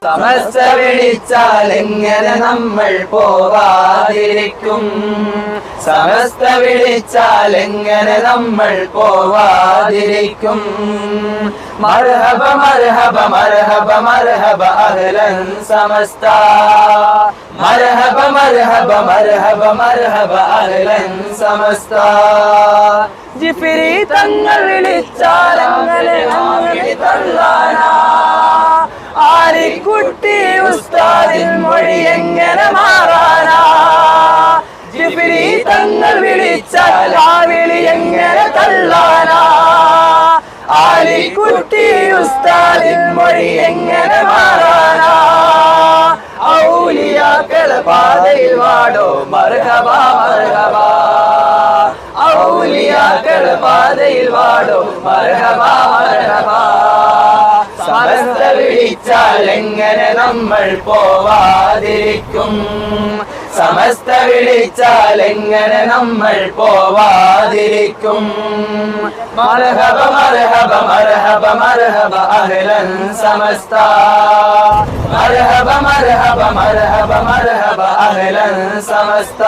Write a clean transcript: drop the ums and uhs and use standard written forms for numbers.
സമസ്ത വിളിച്ചാൽ എങ്ങനെ നമ്മൾ പോവാതിരിക്കും? സമസ്ത വിളിച്ചാൽ എങ്ങനെ നമ്മൾ പോവാതിരിക്കും? മർഹബ മർഹബ മർഹബ മർഹബ അഹ്ലൻ സമസ്ത. മർഹബ മർഹബ മർഹബ മർഹബ അഹ്ലൻ സമസ്ത. ജിഫ്രി തങ്ങൾ വിളിച്ചാൽ അങ്ങനെ തള്ളാനാ? ആലിക്കുട്ടി ഉസ്താദിൻ മൊഴി എങ്ങനെ മാറാനാ? ജിഫ്രി തങ്ങൾ വിളിച്ചാൽ ആ വിളി എങ്ങനെ തള്ളാനാ? ആലിക്കുട്ടി ഉസ്താദിൻ മൊഴി എങ്ങനെ മാറാനാ? ഔലിയാക്കളെ പാതയിൽ വാടോ മർഹബ മർഹബ. ഔലിയാക്കളെ പാതയിൽ വാടോ മർഹബ മർഹബ. സമസ്ത വിളിച്ചാൽ എങ്ങനെ നമ്മൾ പോവാതിരിക്കും? സമസ്ത വിളിച്ചാൽ എങ്ങനെ നമ്മൾ പോവാതിരിക്കും? മർഹബ മർഹബ മർഹബ മർഹബ അഹ്ലൻ സമസ്ത. മർഹബ മർഹബ മർഹബ മർഹബ അഹ്ലൻ സമസ്ത.